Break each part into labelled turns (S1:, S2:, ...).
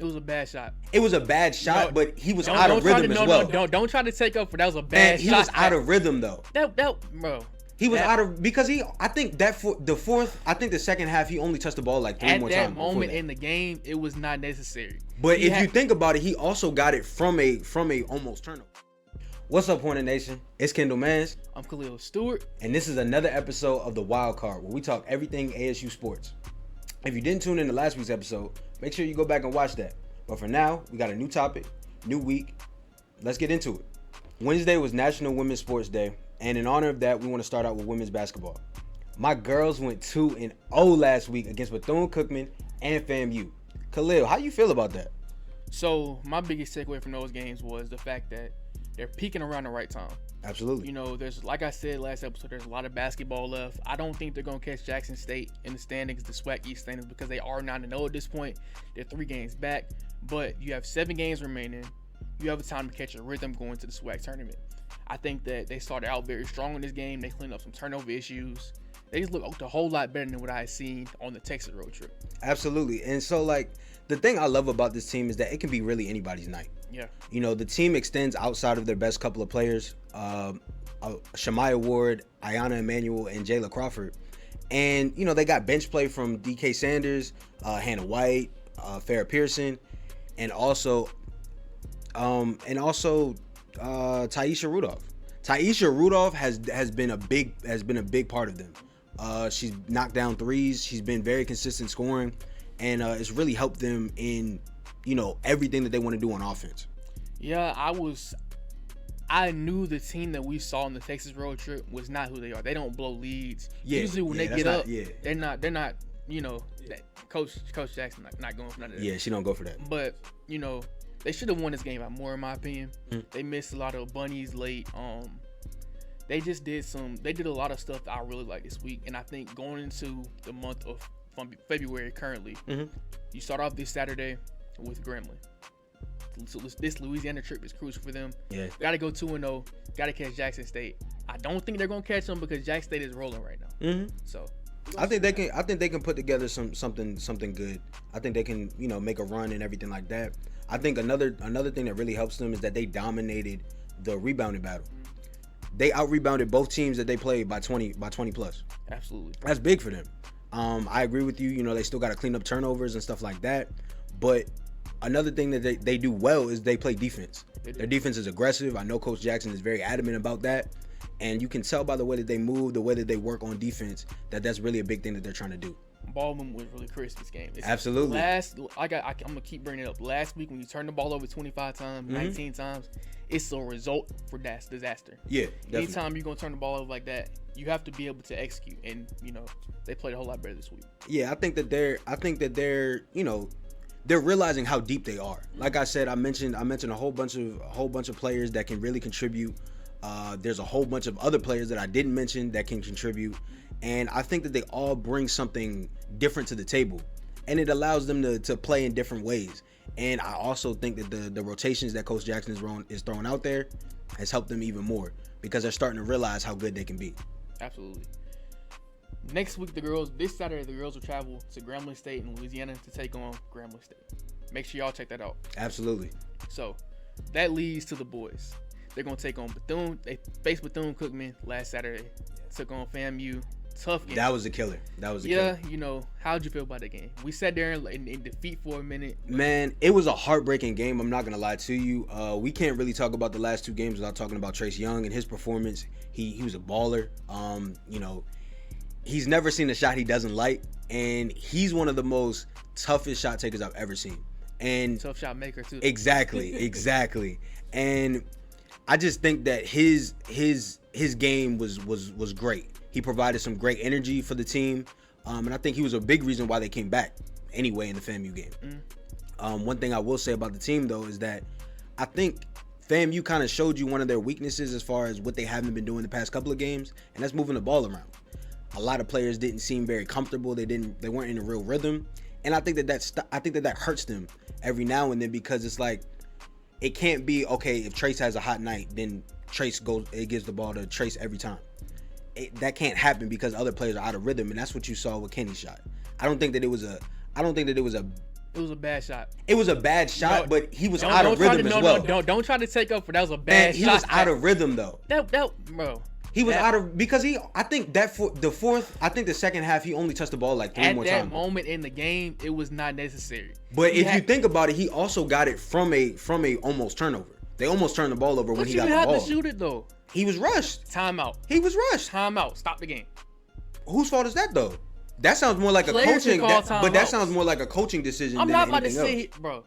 S1: It was a bad shot.
S2: It was a bad shot,
S1: No,
S2: but he was out of rhythm as well.
S1: Don't try to take up for that was a bad shot.
S2: He was out of rhythm though.
S1: Bro.
S2: He was out of because I think the second half he only touched the ball like 3 more times.
S1: At that moment in the game, it was not necessary.
S2: But if you think about it, he also got it from a almost turnover. What's up, Hornet Nation? It's Kendal Mans.
S1: I'm Khalil Stewart.
S2: And this is another episode of The Wild Card, where we talk everything ASU sports. If you didn't tune in to last week's episode, make sure you go back and watch that. But for now, we got a new topic, new week. Let's get into it. Wednesday was National Women's Sports Day, and in honor of that, we want to start out with women's basketball. My girls went 2-0 last week against Bethune-Cookman and FAMU. Khalil, how you feel about that?
S1: So, my biggest takeaway from those games was the fact that they're peaking around the right time.
S2: Absolutely.
S1: You know, there's, like I said last episode, there's a lot of basketball left. I don't think they're going to catch Jackson State in the standings, the SWAC East standings, because they are 9-0 at this point. They're 3 games back, but you have 7 games remaining. You have a time to catch a rhythm going to the SWAC tournament. I think that they started out very strong in this game. They cleaned up some turnover issues. They just look a whole lot better than what I had seen on the Texas road trip. Absolutely.
S2: And so, like, the thing I love about this team is that it can be really anybody's night.
S1: Yeah.
S2: You know, the team extends outside of their best couple of players, Shamaya Ward, Ayanna Emanuel, and Jayla Crawford. And, you know, they got bench play from DK Sanders, Hannah White, Farrah Pearson, and also Taisha Rudolph. Taisha Rudolph has been a big part of them. She's knocked down threes. She's been very consistent scoring, and it's really helped them in, you know, everything that they want to do on offense.
S1: Yeah, I knew the team that we saw on the Texas road trip was not who they are. They don't blow leads. Usually when they get up, they're not. You know, Coach Jackson not going for none of that.
S2: Yeah, she don't go for that.
S1: But you know, they should have won this game by more, in my opinion. They missed a lot of bunnies late. They did a lot of stuff that I really like this week, and I think going into the month of February currently, you start off this Saturday with Grambling. So this Louisiana trip is crucial for them.
S2: Yeah,
S1: got to go 2-0. Got to catch Jackson State. I don't think they're gonna catch them because Jackson State is rolling right now. So I think
S2: they can put together something good. I think they can, you know, make a run and everything like that. I think another thing that really helps them is that they dominated the rebounding battle. They out-rebounded both teams that they played by 20 plus.
S1: Absolutely.
S2: That's big for them. I agree with you. You know, they still got to clean up turnovers and stuff like that. But another thing that they do well is they play defense. Their defense is aggressive. I know Coach Jackson is very adamant about that. And you can tell by the way that they move, the way that they work on defense, that that's really a big thing that they're trying to do.
S1: Ball movement was really crisp this game.
S2: Absolutely.
S1: I'm gonna keep bringing it up. Last week when you turn the ball over 25 times, 19 times, it's a result for that disaster.
S2: Yeah, definitely.
S1: Anytime you're gonna turn the ball over like that, you have to be able to execute. And you know, they played a whole lot better this week.
S2: Yeah, I think that they're you know, they're realizing how deep they are. Like I said, I mentioned a whole bunch of players that can really contribute. There's a whole bunch of other players that I didn't mention that can contribute. And I think that they all bring something different to the table, and it allows them to play in different ways. And I also think that the rotations that Coach Jackson is throwing out there has helped them even more because they're starting to realize how good they can be.
S1: Absolutely. Next week, this Saturday, the girls will travel to Grambling State in Louisiana to take on Grambling State. Make sure y'all check that out.
S2: Absolutely.
S1: So that leads to the boys. They're going to take on Bethune. They faced Bethune-Cookman last Saturday. Took on FAMU. Tough game.
S2: That was a killer. Killer.
S1: Yeah, you know, how'd you feel about that game? We sat there in defeat for a minute.
S2: Man, it was a heartbreaking game. I'm not going to lie to you. We can't really talk about the last 2 games without talking about Trace Young and his performance. He was a baller. You know, he's never seen a shot he doesn't like, and he's one of the most toughest shot takers I've ever seen. And
S1: tough shot maker too.
S2: Exactly. And I just think that his game was great. He provided some great energy for the team, and I think he was a big reason why they came back anyway in the FAMU game. One thing I will say about the team though is that I think FAMU kind of showed you one of their weaknesses as far as what they haven't been doing the past couple of games, and that's moving the ball around. A lot of players didn't seem very comfortable. They weren't in a real rhythm, and I think that hurts them every now and then because it's like it can't be okay if Trace has a hot night, then Trace gives the ball to Trace every time. That can't happen because other players are out of rhythm, and that's what you saw with Kenny's shot. I don't think that it was a
S1: It was a bad shot.
S2: It was a bad shot, but he was out of
S1: try
S2: rhythm
S1: to,
S2: as well.
S1: Don't try to take up for that. Was a bad shot.
S2: He was out of rhythm though.
S1: Bro.
S2: He was out of because I think the second half he only touched the ball like 3 more times.
S1: At that moment in the game, it was not necessary.
S2: But if you think about it, he also got it from a almost turnover. They almost turned the ball over when he got the ball.
S1: But you have to shoot it though.
S2: He was rushed.
S1: Timeout.
S2: He was rushed.
S1: Timeout. Stop the game.
S2: Whose fault is that though? That sounds more like that sounds more like a coaching decision.
S1: I'm
S2: than
S1: not about to
S2: say,
S1: bro.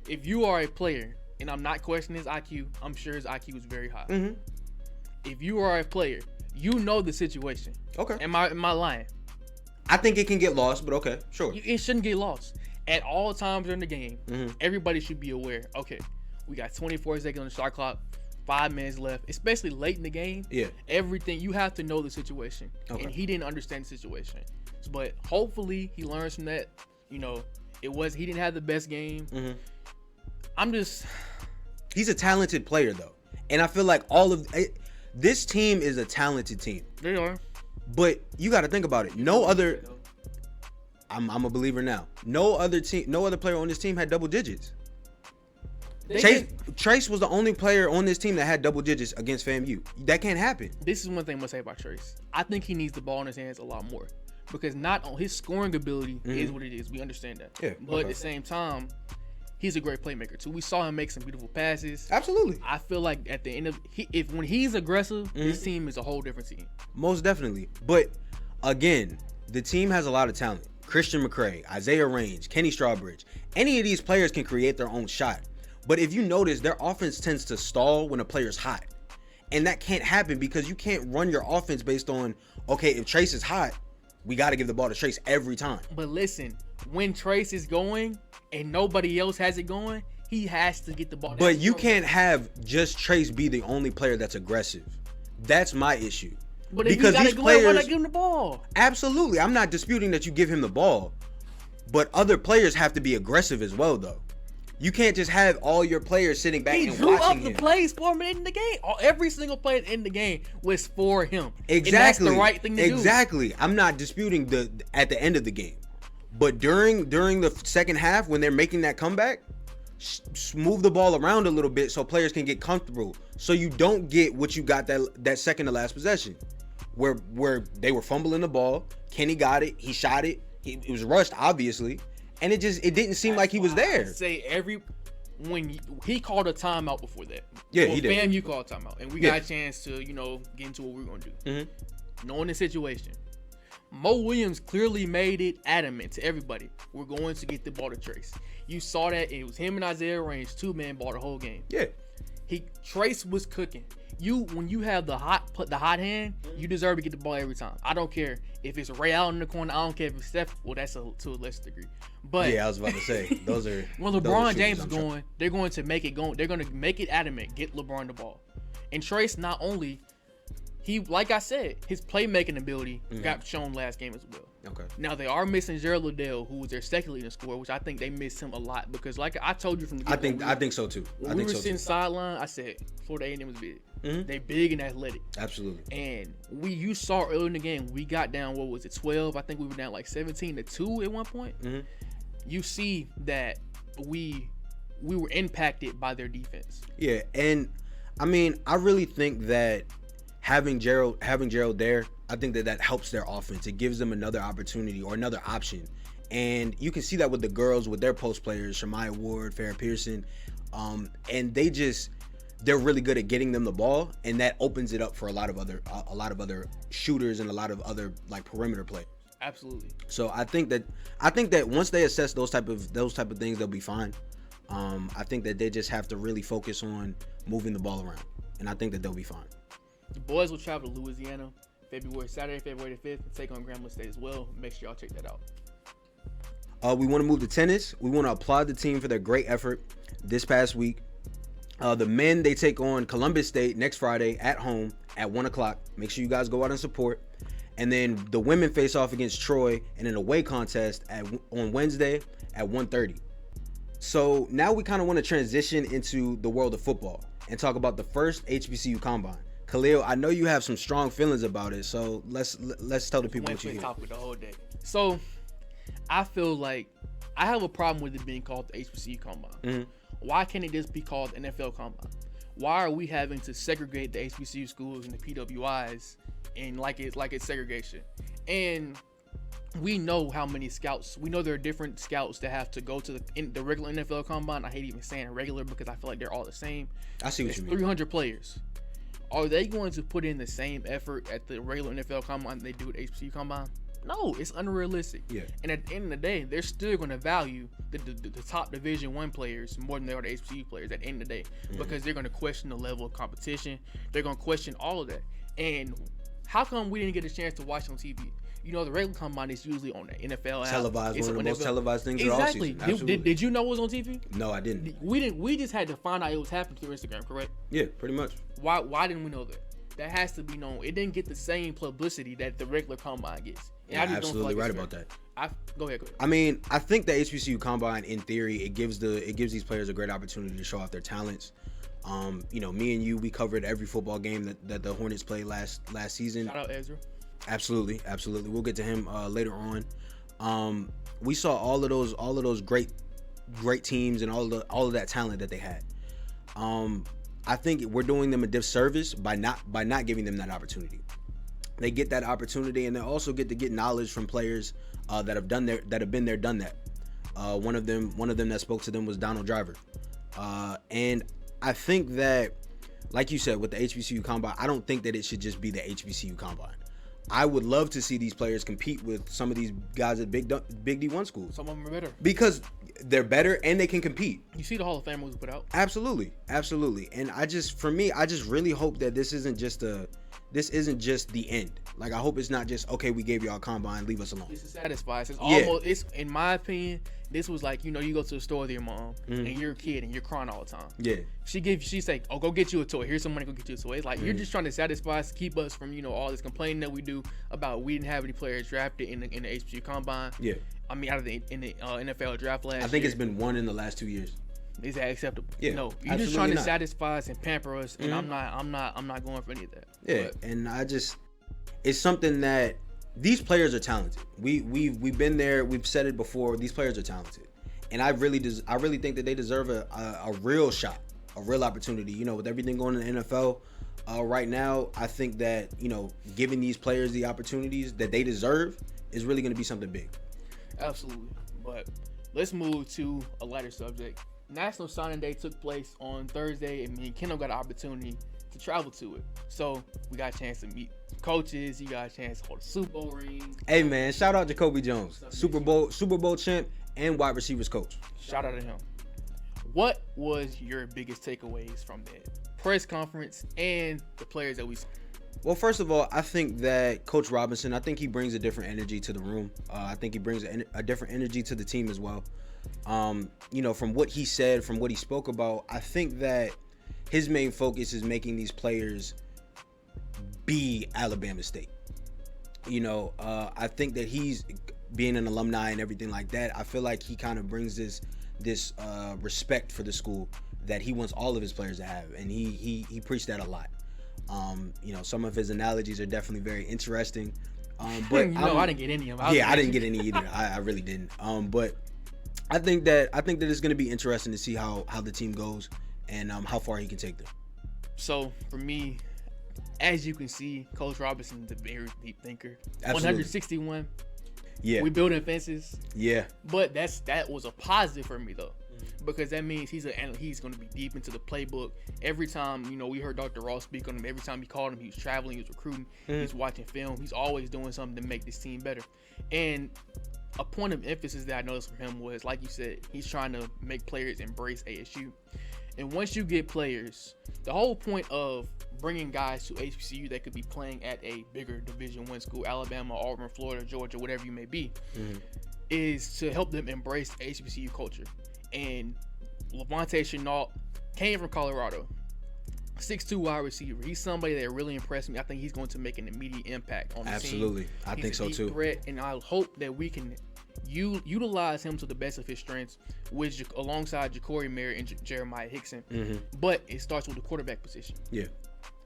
S1: If you are a player, and I'm not questioning his IQ, I'm sure his IQ is very high.
S2: Mm-hmm.
S1: If you are a player, you know the situation.
S2: Okay.
S1: Am I lying?
S2: I think it can get lost, but okay, sure.
S1: It shouldn't get lost. At all times during the game,
S2: mm-hmm.
S1: everybody should be aware. Okay, we got 24 seconds on the shot clock, 5 minutes left, especially late in the game.
S2: Yeah.
S1: Everything, you have to know the situation.
S2: Okay.
S1: And he didn't understand the situation. But hopefully he learns from that. You know, he didn't have the best game.
S2: Mm-hmm.
S1: He's
S2: a talented player though. And I feel like this team is a talented team.
S1: They are.
S2: But you got to think about it. I'm a believer now. No other player on this team had double digits. Trace was the only player on this team that had double digits against FAMU. That can't happen.
S1: This is one thing I'm gonna say about Trace. I think he needs the ball in his hands a lot more because not on his scoring ability is what it is. We understand that.
S2: Yeah.
S1: But at the same time, he's a great playmaker too. We saw him make some beautiful passes.
S2: Absolutely.
S1: I feel like at the end of when he's aggressive, this team is a whole different team.
S2: Most definitely. But again, the team has a lot of talent. Christian McCray, Isaiah Range, Kenny Strawbridge. Any of these players can create their own shot. But if you notice, their offense tends to stall when a player's hot. And that can't happen because you can't run your offense based on, okay, if Trace is hot, we got to give the ball to Trace every time.
S1: But listen, when Trace is going and nobody else has it going, he has to get the ball.
S2: But you can't have just Trace be the only player that's aggressive. That's my issue.
S1: But if because these players, why not give him the ball?
S2: Absolutely. I'm not disputing that you give him the ball. But other players have to be aggressive as well, though. You can't just have all your players sitting back and watching him. He drew up the
S1: plays for him in the game. Every single play in the game was for him.
S2: Exactly.
S1: And that's the right thing to do.
S2: Exactly. I'm not disputing at the end of the game. But during the second half, when they're making that comeback, move the ball around a little bit so players can get comfortable. So you don't get what you got that second to last possession. Where they were fumbling the ball. Kenny got it. He shot it. It was rushed, obviously. And it didn't seem like he was there.
S1: When he called a timeout before that.
S2: Yeah, he did.
S1: FAMU called a timeout. And we got a chance to, get into what we're going to do.
S2: Mm-hmm.
S1: Knowing the situation. Mo Williams clearly made it adamant to everybody. We're going to get the ball to Trace. You saw that. It was him and Isaiah Range, 2-man ball the whole game.
S2: Yeah.
S1: Trace was cooking. When you have the hot hand, you deserve to get the ball every time. I don't care if it's Ray out in the corner. I don't care if it's Steph. Well, that's to a lesser degree. But
S2: yeah, I was about to say those are.
S1: When LeBron James is going, they're going to make it go. They're going to make it adamant. Get LeBron the ball. And Trace, not only like I said, his playmaking ability got shown last game as well.
S2: Okay.
S1: Now they are missing Gerald Liddell, who was their second leading scorer, which I think they missed him a lot because, like I told you from the beginning,
S2: I think so too.
S1: When we were sitting sideline, I said Florida A&M was big.
S2: Mm-hmm.
S1: They big and athletic.
S2: Absolutely.
S1: And you saw early in the game, we got down, 12? I think we were down like 17-2 at one point.
S2: Mm-hmm.
S1: You see that we were impacted by their defense.
S2: Yeah, and I mean, I really think that having Gerald there, I think that helps their offense. It gives them another opportunity or another option. And you can see that with the girls, with their post players, Shamaya Ward, Farrah Pearson. And they're really good at getting them the ball, and that opens it up for a lot of other shooters and a lot of other like perimeter players.
S1: Absolutely.
S2: So I think that once they assess those type of things, they'll be fine. I think that they just have to really focus on moving the ball around, and I think that they'll be fine.
S1: The boys will travel to Louisiana Saturday, February the 5th, and take on Grambling State as well. Make sure y'all check that out.
S2: We want to move to tennis. We want to applaud the team for their great effort this past week. The men, they take on Columbus State next Friday at home at 1 o'clock. Make sure you guys go out and support. And then the women face off against Troy in an away contest on Wednesday at 1:30. So now we kind of want to transition into the world of football and talk about the first HBCU Combine. Khalil, I know you have some strong feelings about it, so let's tell the people what you hear.
S1: Talk with the whole day. So I feel like I have a problem with it being called the HBCU Combine.
S2: Mm-hmm.
S1: Why can't it just be called the NFL Combine? Why are we having to segregate the HBCU schools and the PWIs and like it's segregation? And we know how many scouts. We know there are different scouts that have to go to the regular NFL Combine. I hate even saying regular because I feel like they're all the same.
S2: I see what you mean.
S1: 300 players. Are they going to put in the same effort at the regular NFL Combine they do at HBCU Combine? No, it's unrealistic.
S2: Yeah.
S1: And at the end of the day, they're still going to value the top Division I players more than they are the HBCU players at the end of the day, because they're going to question the level of competition. They're going to question all of that. And how come we didn't get a chance to watch it on TV? You know, the regular combine is usually on the NFL app.
S2: Televised, one of the most televised things of all season.
S1: Exactly. Did you know it was on TV?
S2: No, I didn't.
S1: We just had to find out it was happening through Instagram, correct?
S2: Yeah, pretty much.
S1: Why didn't we know that? That has to be known. It didn't get the same publicity that the regular combine gets.
S2: Yeah, absolutely right about that.
S1: Go ahead.
S2: I mean, I think the HBCU combine, in theory, it gives these players a great opportunity to show off their talents. You know, me and you, we covered every football game that the Hornets played last season.
S1: Shout out Ezra.
S2: Absolutely. We'll get to him later on. We saw all of those great teams and all of that talent that they had. I think we're doing them a disservice by not giving them that opportunity. They get that opportunity, and they also get to get knowledge from players that have been there, done that. One of them that spoke to them was Donald Driver, and I think that, like you said, with the HBCU combine, I don't think that it should just be the HBCU combine. I would love to see these players compete with some of these guys at Big D1 schools.
S1: Some of them are better
S2: because they're better and they can compete.
S1: You see the Hall of Fame was put out.
S2: Absolutely. And I just really hope that this isn't just the end. Like, I hope it's not just, okay, we gave y'all a combine, leave us alone.
S1: This is satisfied. It's in my opinion, this was like, you know, you go to the store with your mom and you're a kid and you're crying all the time.
S2: Yeah.
S1: She's like, oh, go get you a toy. Here's some money, go get you a toy. It's like, you're just trying to satisfy us, keep us from, you know, all this complaining that we do about we didn't have any players drafted in the HBCU combine.
S2: Yeah.
S1: I mean, out of the NFL draft last year.
S2: I think it's been one in the last 2 years.
S1: Is that acceptable?
S2: Yeah,
S1: no, you're just trying to satisfy us and pamper us, and I'm not going for any of that.
S2: Yeah, but. And it's something that these players are talented. We've been there. We've said it before. These players are talented, and I really think that they deserve a real shot, a real opportunity. You know, with everything going in the NFL right now, I think that, you know, giving these players the opportunities that they deserve is really going to be something big.
S1: Absolutely, but let's move to a lighter subject. National Signing Day took place on Thursday, and me and Kendal got an opportunity to travel to it. So we got a chance to meet coaches. You got a chance to hold a Super Bowl ring.
S2: Hey man, shout out to Jacoby Jones, Super Bowl champ and wide receivers coach.
S1: Shout out to him. What was your biggest takeaways from the press conference and the players that we saw?
S2: Well, first of all, I think that Coach Robinson, I think he brings a different energy to the room. I think he brings a different energy to the team as well. You know, from what he said, from what he spoke about, I think that his main focus is making these players be Alabama State. You know, I think that he's being an alumni and everything like that. I feel like he kind of brings this respect for the school that he wants all of his players to have, and he preached that a lot. You know, some of his analogies are definitely very interesting. But
S1: I didn't get any of them.
S2: I didn't get any either. I really didn't. But I think that it's going to be interesting to see how the team goes and how far he can take them.
S1: So for me, as you can see, Coach Robinson is a very deep thinker.
S2: Absolutely.
S1: 161.
S2: Yeah.
S1: We building fences.
S2: Yeah.
S1: But that was a positive for me though, because that means he's going to be deep into the playbook. Every time, you know, we heard Dr. Ross speak on him. Every time he called him, he was traveling, he was recruiting, he's watching film. He's always doing something to make this team better. And a point of emphasis that I noticed from him was, like you said, he's trying to make players embrace ASU. And once you get players, the whole point of bringing guys to HBCU that could be playing at a bigger Division I school, Alabama, Auburn, Florida, Georgia, whatever you may be, is to help them embrace HBCU culture. And Levante Chenault came from Colorado, 6'2" wide receiver. He's somebody that really impressed me. I think he's going to make an immediate impact on the team.
S2: Absolutely. I think so too.
S1: Threat, and I hope that we can utilize him to the best of his strengths, alongside Ja'Cory Merritt and Jeremiah Hickson. But it starts with the quarterback position.
S2: Yeah.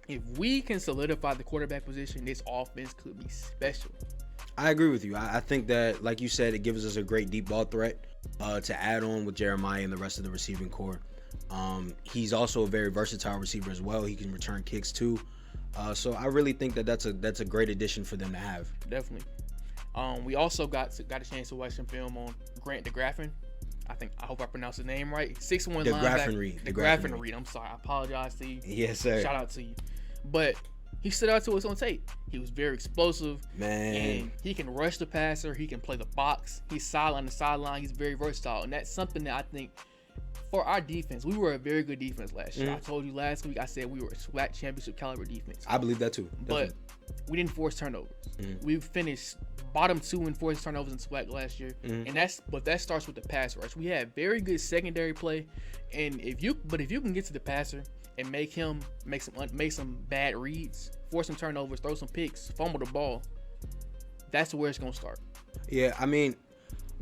S1: If we can solidify the quarterback position, this offense could be special.
S2: I agree with you. I think that, like you said, it gives us a great deep ball threat to add on with Jeremiah and the rest of the receiving core. He's also a very versatile receiver as well. He can return kicks too. So I really think that that's a great addition for them to have.
S1: Definitely. We also got a chance to watch some film on Grant DeGraffin. I hope I pronounced his name right. 6'1" linebacker. DeGraffin Reed. I'm sorry. I apologize to you.
S2: Yes, sir.
S1: Shout out to you. But he stood out to us on tape. He was very explosive.
S2: Man.
S1: And he can rush the passer. He can play the box. He's solid on the sideline. He's very versatile. And that's something that I think for our defense, we were a very good defense last year. I told you last week, I said we were a SWAC championship caliber defense.
S2: I believe that too. Definitely.
S1: But we didn't force turnovers. We finished bottom 2 in forced turnovers in SWAC last year. And that starts with the pass rush. We had very good secondary play. And if you can get to the passer and make him make some bad reads, force some turnovers, throw some picks, fumble the ball, that's where it's gonna start.
S2: Yeah, I mean,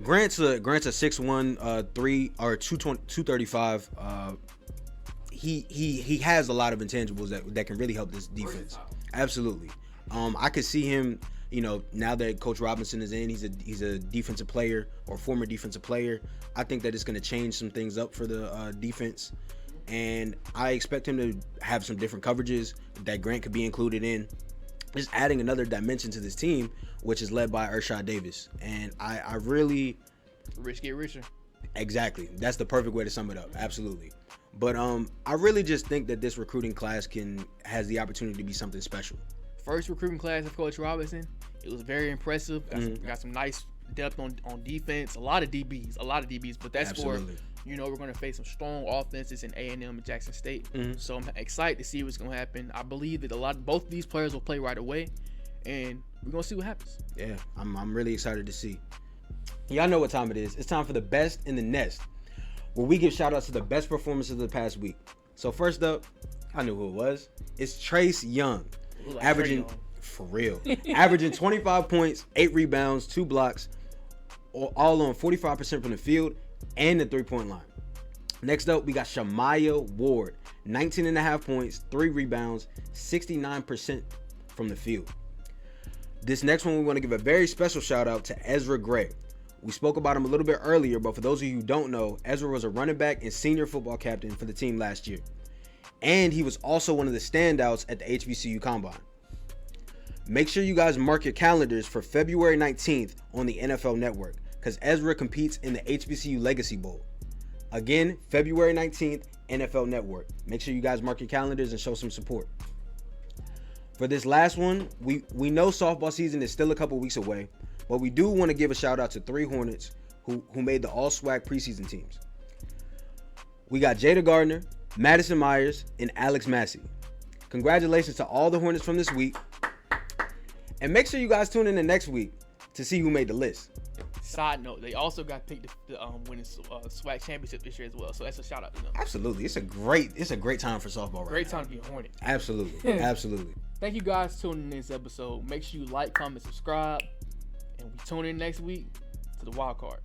S2: Grant's a 6'1", 235. He has a lot of intangibles that can really help this defense. Absolutely. I could see him, now that Coach Robinson is in, he's a defensive player or former defensive player. I think that it's going to change some things up for the defense, and I expect him to have some different coverages that Grant could be included in. Just adding another dimension to this team, which is led by Ershad Davis. And I really...
S1: Rich get richer.
S2: Exactly. That's the perfect way to sum it up. Absolutely. But I really just think that this recruiting class has the opportunity to be something special.
S1: First recruiting class of Coach Robinson, it was very impressive. Got some nice depth on defense. A lot of DBs. But that's
S2: Absolutely.
S1: We're going to face some strong offenses in A&M and Jackson State. So I'm excited to see what's going to happen. I believe that both of these players will play right away, and we're going to see what happens.
S2: Yeah, I'm really excited to see. Y'all know what time it is. It's time for the best in the nest, where we give shout outs to the best performances of the past week. So first up, I knew who it was. It's Trace Young. Averaging 25 points, 8 rebounds, 2 blocks, all on 45% from the field and the 3-point line. Next up, we got Shamaya Ward, 19.5 points, 3 rebounds, 69% from the field. This next one, we want to give a very special shout out to Ezra Gray. We spoke about him a little bit earlier, but for those of you who don't know, Ezra was a running back and senior football captain for the team last year. And he was also one of the standouts at the HBCU Combine. Make sure you guys mark your calendars for February 19th on the NFL Network, because Ezra competes in the HBCU Legacy Bowl. Again, February 19th, NFL Network. Make sure you guys mark your calendars and show some support. For this last one, we know softball season is still a couple weeks away, but we do want to give a shout out to 3 Hornets who made the All-SWAC preseason teams. We got Jada Gardner, Madison Myers, and Alex Massey. Congratulations to all the Hornets from this week. And make sure you guys tune in the next week to see who made the list.
S1: Side note, they also got picked to win the SWAC championship this year as well. So that's a shout out to them.
S2: Absolutely. It's a great time for softball
S1: Great time to be a Hornet.
S2: Absolutely. Absolutely.
S1: Thank you guys for tuning in this episode. Make sure you like, comment, subscribe. And we tune in next week to the wild card.